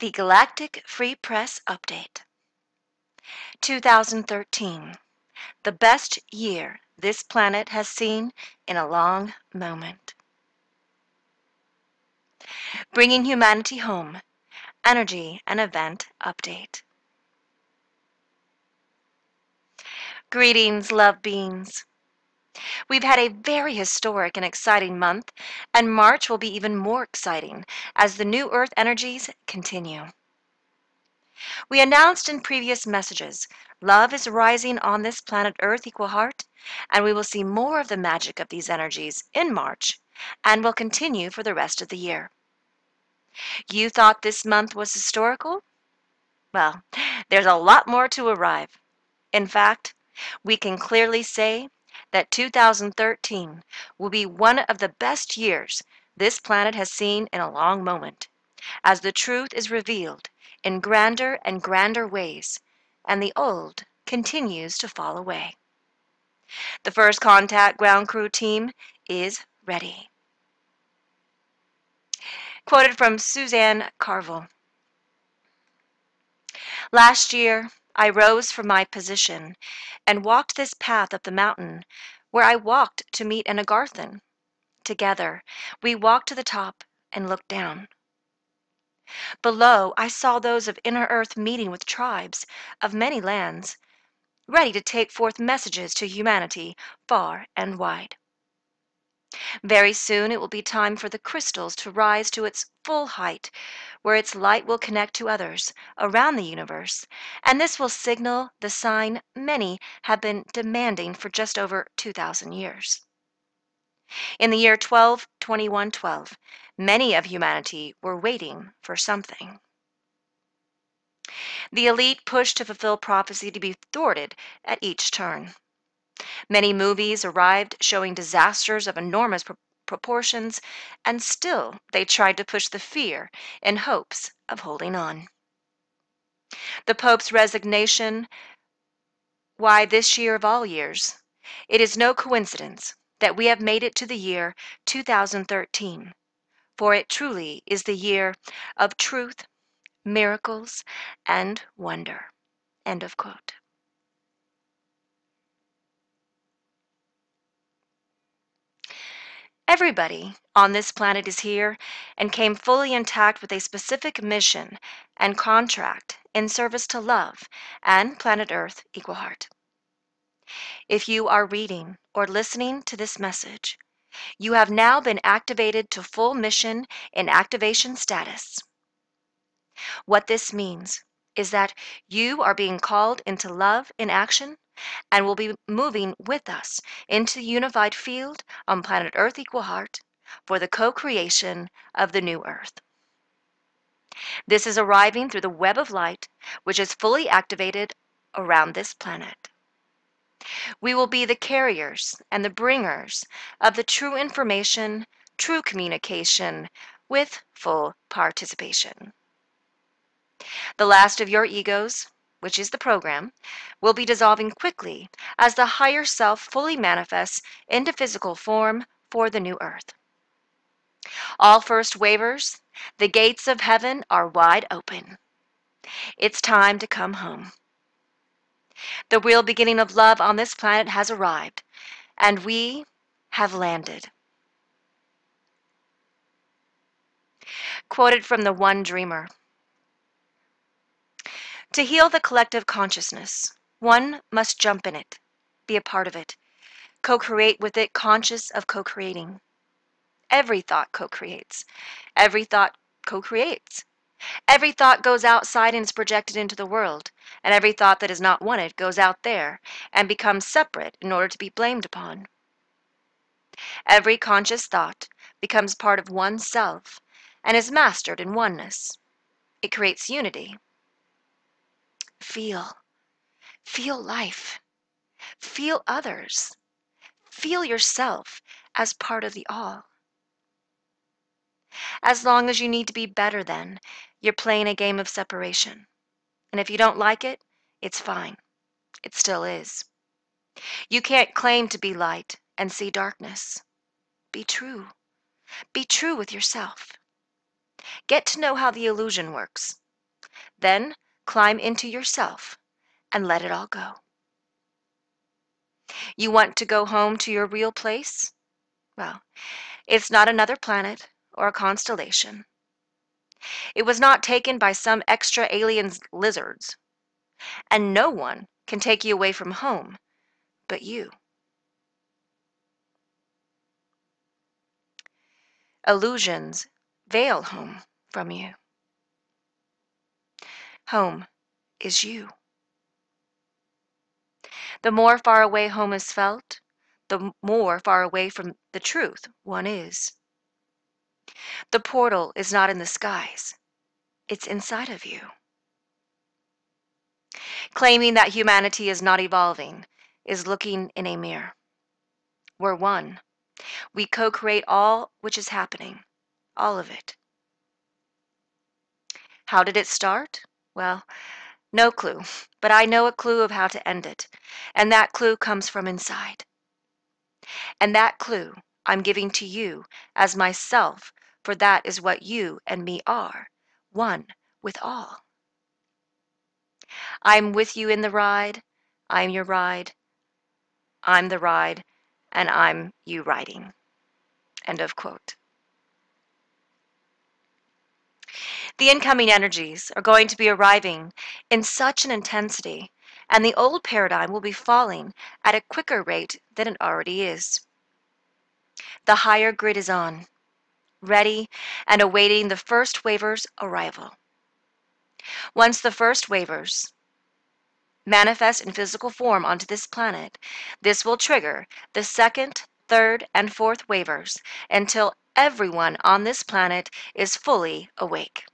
The Galactic Free Press Update. 2013, the best year this planet has seen in a long moment. Bringing humanity home. Energy and event update. Greetings, love beings. We've had a very historic and exciting month, and March will be even more exciting as the new Earth energies continue. We announced in previous messages, love is rising on this planet Earth equal heart, and we will see more of the magic of these energies in March, and will continue for the rest of the year. You thought this month was historical? Well, there's a lot more to arrive. In fact, we can clearly say that 2013 will be one of the best years this planet has seen in a long moment, as the truth is revealed in grander and grander ways, and the old continues to fall away. The First Contact ground crew team is ready. Quoted from Suzanne Carville. Last year, I rose from my position and walked this path up the mountain, where I walked to meet an Agarthan. Together, we walked to the top and looked down. Below, I saw those of Inner Earth meeting with tribes of many lands, ready to take forth messages to humanity far and wide. Very soon it will be time for the crystals to rise to its full height, where its light will connect to others around the universe, and this will signal the sign many have been demanding for just over 2,000 years. In the year 12-21-12, many of humanity were waiting for something. The elite pushed to fulfill prophecy to be thwarted at each turn. Many movies arrived showing disasters of enormous proportions, and still they tried to push the fear in hopes of holding on. The Pope's resignation. Why this year of all years? It is no coincidence that we have made it to the year 2013, for it truly is the year of truth, miracles, and wonder. End of quote. Everybody on this planet is here and came fully intact with a specific mission and contract in service to love and planet Earth equal heart. If you are reading or listening to this message, you have now been activated to full mission in activation status. What this means is that you are being called into love in action and will be moving with us into the unified field on planet Earth equal heart for the co-creation of the new Earth. This is arriving through the web of light, which is fully activated around this planet. We will be the carriers and the bringers of the true information, true communication, with full participation. The last of your egos, which is the program, will be dissolving quickly as the higher self fully manifests into physical form for the new Earth. All first waivers, the gates of heaven are wide open. It's time to come home. The real beginning of love on this planet has arrived, and we have landed. Quoted from the One Dreamer. To heal the collective consciousness, one must jump in it, be a part of it, co-create with it, conscious of co-creating. Every thought co-creates. Every thought co-creates. Every thought goes outside and is projected into the world, and every thought that is not wanted goes out there and becomes separate in order to be blamed upon. Every conscious thought becomes part of oneself and is mastered in oneness. It creates unity. Feel. Feel life. Feel others. Feel yourself as part of the all. As long as you need to be better than, you're playing a game of separation. And if you don't like it, it's fine. It still is. You can't claim to be light and see darkness. Be true. Be true with yourself. Get to know how the illusion works. Then climb into yourself and let it all go. You want to go home to your real place? Well, it's not another planet or a constellation. It was not taken by some extra alien lizards, and no one can take you away from home but you. Illusions veil home from you. Home is you. The more far away home is felt, the more far away from the truth one is. The portal is not in the skies, it's inside of you. Claiming that humanity is not evolving is looking in a mirror. We're one. We co create all which is happening, all of it. How did it start? Well, no clue, but I know a clue of how to end it, and that clue comes from inside. And that clue I'm giving to you as myself, for that is what you and me are, one with all. I'm with you in the ride, I'm your ride, I'm the ride, and I'm you riding. End of quote. The incoming energies are going to be arriving in such an intensity, and the old paradigm will be falling at a quicker rate than it already is. The higher grid is on, ready and awaiting the first waver's arrival. Once the first wavers manifest in physical form onto this planet, this will trigger the second, third, and fourth wavers until everyone on this planet is fully awake.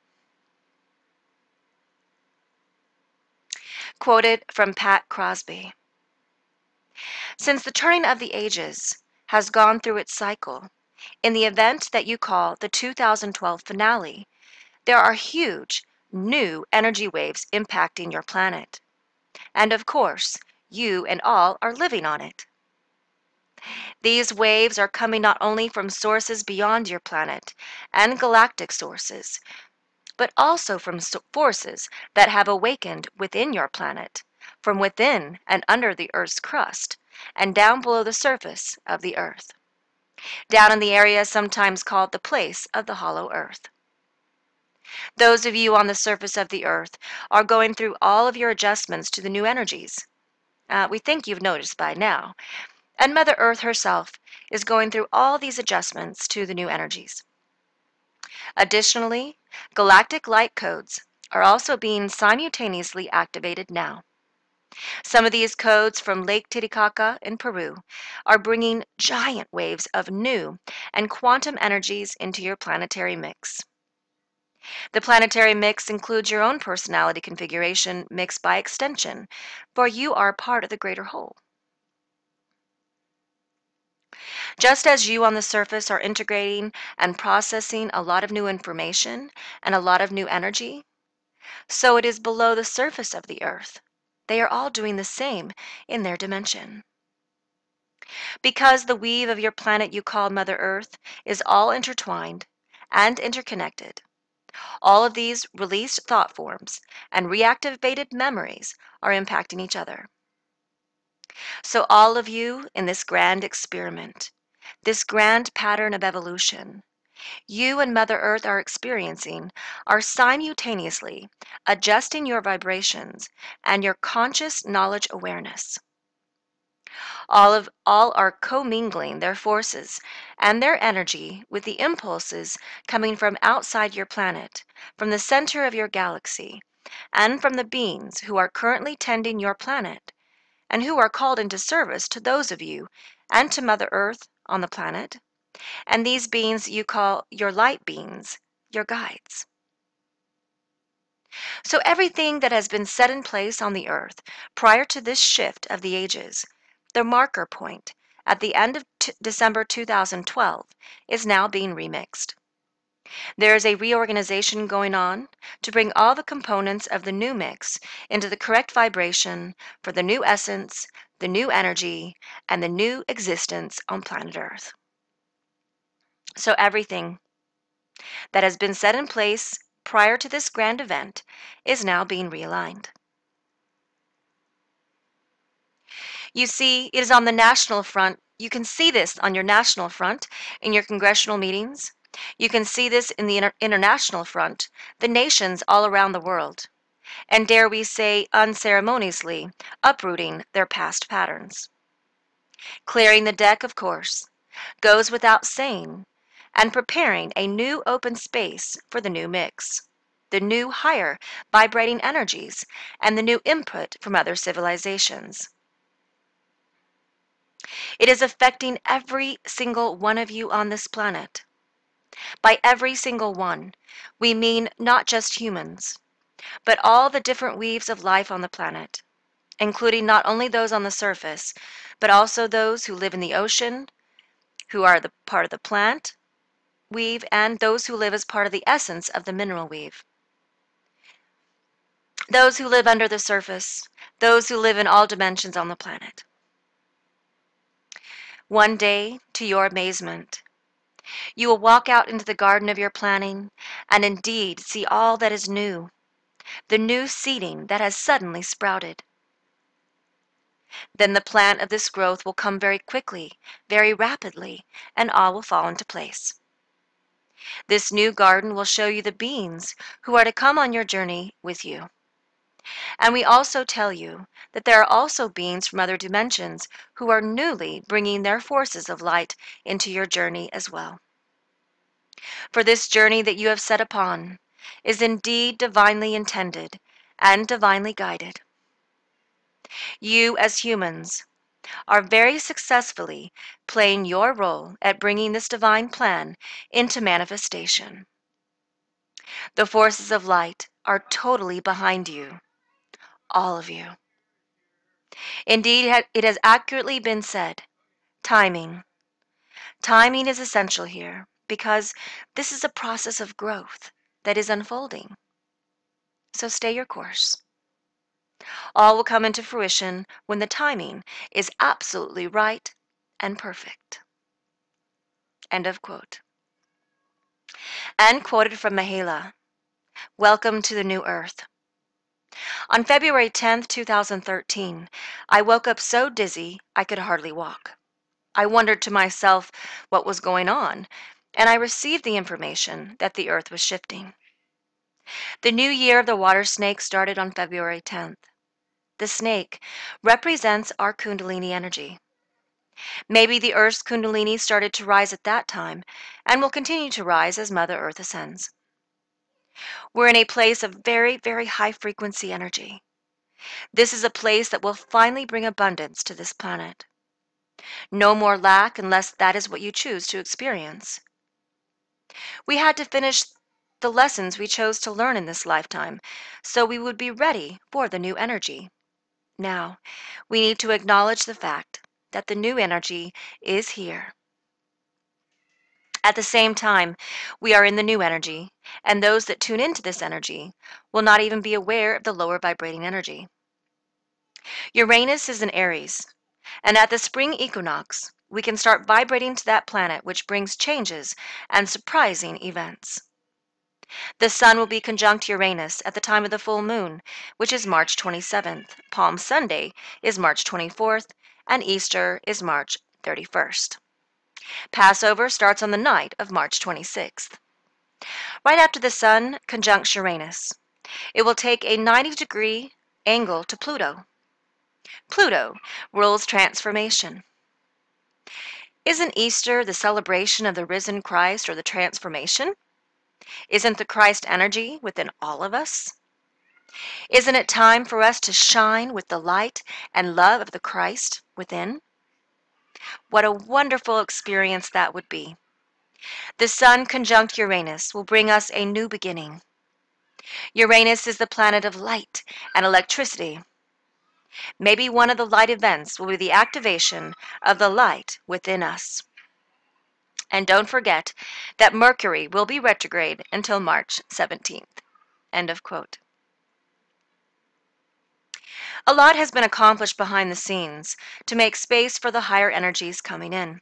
Quoted from Pat Crosby. Since the turning of the ages has gone through its cycle, in the event that you call the 2012 finale, there are huge, new energy waves impacting your planet. And of course, you and all are living on it. These waves are coming not only from sources beyond your planet and galactic sources, but also from forces that have awakened within your planet, from within and under the Earth's crust, and down below the surface of the Earth, down in the area sometimes called the place of the hollow Earth. Those of you on the surface of the Earth are going through all of your adjustments to the new energies. We think you've noticed by now. And Mother Earth herself is going through all these adjustments to the new energies. Additionally, galactic light codes are also being simultaneously activated now. Some of these codes from Lake Titicaca in Peru are bringing giant waves of new and quantum energies into your planetary mix. The planetary mix includes your own personality configuration mix by extension, for you are part of the greater whole. Just as you on the surface are integrating and processing a lot of new information and a lot of new energy, so it is below the surface of the earth. They are all doing the same in their dimension. Because the weave of your planet you call Mother Earth is all intertwined and interconnected, all of these released thought forms and reactivated memories are impacting each other. So all of you in this grand experiment, this grand pattern of evolution, you and Mother Earth are experiencing are simultaneously adjusting your vibrations and your conscious knowledge awareness. All are commingling their forces and their energy with the impulses coming from outside your planet, from the center of your galaxy, and from the beings who are currently tending your planet, and who are called into service to those of you and to Mother Earth on the planet. And these beings you call your light beings, your guides. So everything that has been set in place on the earth prior to this shift of the ages, the marker point at the end of December 2012, is now being remixed. There is a reorganization going on to bring all the components of the new mix into the correct vibration for the new essence, the new energy, and the new existence on planet Earth. So everything that has been set in place prior to this grand event is now being realigned. You see, it is on the national front. You can see this on your national front in your congressional meetings. You can see this in the international front, the nations all around the world, and dare we say unceremoniously uprooting their past patterns. Clearing the deck, of course, goes without saying, and preparing a new open space for the new mix, the new higher vibrating energies, and the new input from other civilizations. It is affecting every single one of you on this planet. By every single one, we mean not just humans, but all the different weaves of life on the planet, including not only those on the surface, but also those who live in the ocean, who are the part of the plant weave, and those who live as part of the essence of the mineral weave. Those who live under the surface, those who live in all dimensions on the planet. One day, to your amazement, you will walk out into the garden of your planning and indeed see all that is new, the new seeding that has suddenly sprouted. Then the plant of this growth will come very quickly, very rapidly, and all will fall into place. This new garden will show you the beings who are to come on your journey with you. And we also tell you that there are also beings from other dimensions who are newly bringing their forces of light into your journey as well. For this journey that you have set upon is indeed divinely intended and divinely guided. You, as humans, are very successfully playing your role at bringing this divine plan into manifestation. The forces of light are totally behind you, all of you. Indeed, it has accurately been said, timing. Timing is essential here because this is a process of growth that is unfolding. So stay your course. All will come into fruition when the timing is absolutely right and perfect. End of quote. And quoted from Mahela, Welcome to the New Earth. On February 10th, 2013, I woke up so dizzy I could hardly walk. I wondered to myself what was going on, and I received the information that the earth was shifting. The new year of the water snake started on February 10th. The snake represents our Kundalini energy. Maybe the Earth's Kundalini started to rise at that time and will continue to rise as Mother Earth ascends. We're in a place of very, very high frequency energy. This is a place that will finally bring abundance to this planet. No more lack unless that is what you choose to experience. We had to finish the lessons we chose to learn in this lifetime so we would be ready for the new energy. Now, we need to acknowledge the fact that the new energy is here. At the same time, we are in the new energy, and those that tune into this energy will not even be aware of the lower vibrating energy. Uranus is in Aries, and at the spring equinox, we can start vibrating to that planet which brings changes and surprising events. The Sun will be conjunct Uranus at the time of the full moon, which is March 27th. Palm Sunday is March 24th, and Easter is March 31st. Passover starts on the night of March 26th. Right after the Sun conjuncts Uranus, it will take a 90-degree angle to Pluto. Pluto rules transformation. Isn't Easter the celebration of the risen Christ or the transformation? Isn't the Christ energy within all of us? Isn't it time for us to shine with the light and love of the Christ within? What a wonderful experience that would be. The Sun conjunct Uranus will bring us a new beginning. Uranus is the planet of light and electricity. Maybe one of the light events will be the activation of the light within us. And don't forget that Mercury will be retrograde until March 17th. End of quote. A lot has been accomplished behind the scenes to make space for the higher energies coming in.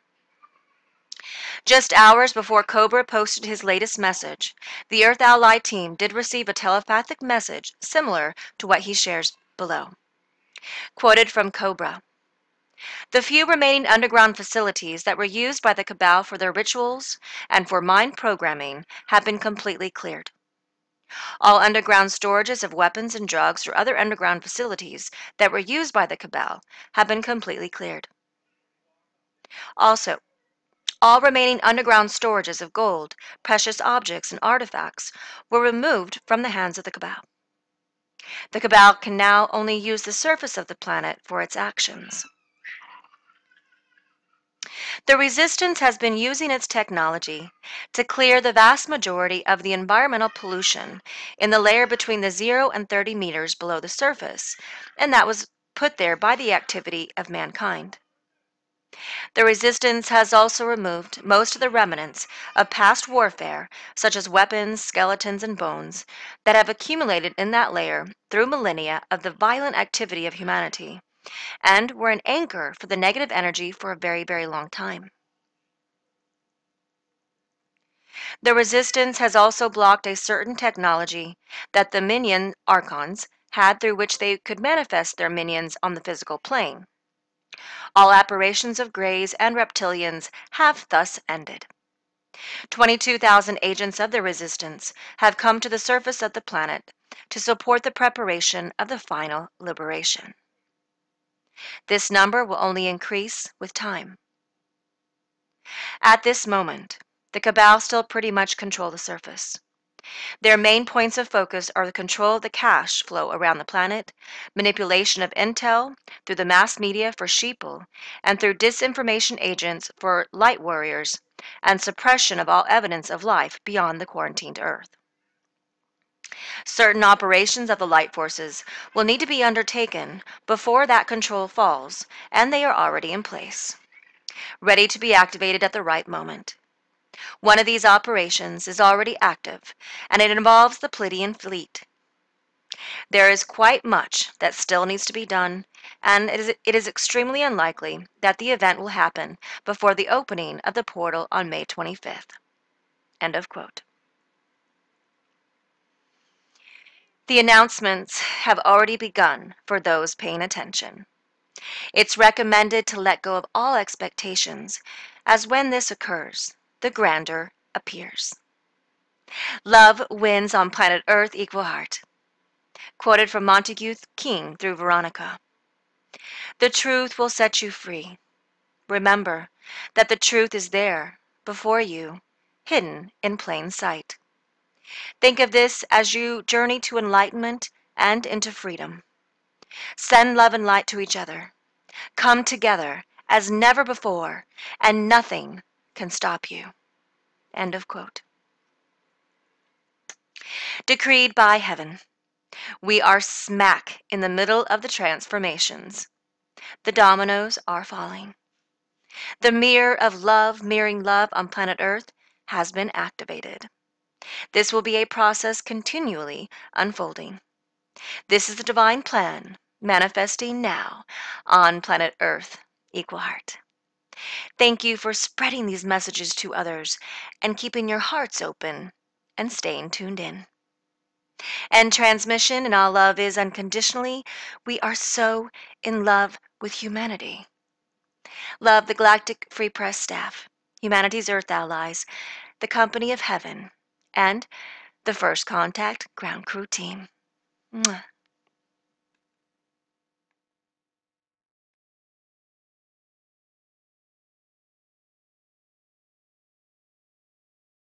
Just hours before Cobra posted his latest message, the Earth Ally team did receive a telepathic message similar to what he shares below. Quoted from Cobra: "The few remaining underground facilities that were used by the Cabal for their rituals and for mind programming have been completely cleared. All underground storages of weapons and drugs or other underground facilities that were used by the Cabal have been completely cleared. Also, all remaining underground storages of gold, precious objects, and artifacts were removed from the hands of the Cabal. The Cabal can now only use the surface of the planet for its actions. The Resistance has been using its technology to clear the vast majority of the environmental pollution in the layer between the 0 and 30 meters below the surface, and that was put there by the activity of mankind. The Resistance has also removed most of the remnants of past warfare, such as weapons, skeletons, and bones, that have accumulated in that layer through millennia of the violent activity of humanity, and were an anchor for the negative energy for a very, very long time. The Resistance has also blocked a certain technology that the minion Archons had through which they could manifest their minions on the physical plane. All apparitions of Greys and Reptilians have thus ended. 22,000 agents of the Resistance have come to the surface of the planet to support the preparation of the final liberation. This number will only increase with time. At this moment, the Cabal still pretty much control the surface. Their main points of focus are the control of the cash flow around the planet, manipulation of intel through the mass media for sheeple, and through disinformation agents for light warriors, and suppression of all evidence of life beyond the quarantined Earth. Certain operations of the light forces will need to be undertaken before that control falls, and they are already in place, ready to be activated at the right moment. One of these operations is already active, and it involves the Pleiadian fleet. There is quite much that still needs to be done, and it is extremely unlikely that the event will happen before the opening of the portal on May 25th. End of quote. The announcements have already begun for those paying attention. It's recommended to let go of all expectations, as when this occurs, the grandeur appears. Love wins on planet Earth, equal heart. Quoted from Montague King through Veronica. The truth will set you free. Remember that the truth is there, before you, hidden in plain sight. Think of this as you journey to enlightenment and into freedom. Send love and light to each other. Come together as never before, and nothing can stop you. End of quote. Decreed by heaven. We are smack in the middle of the transformations. The dominoes are falling. The mirror of love mirroring love on planet Earth has been activated. This will be a process continually unfolding. This is the divine plan manifesting now on planet Earth, equal heart. Thank you for spreading these messages to others and keeping your hearts open and staying tuned in. And transmission in all love is unconditionally. We are so in love with humanity. Love the Galactic Free Press staff, Humanity's Earth Allies, the Company of Heaven, and the First Contact Ground Crew team. Mwah.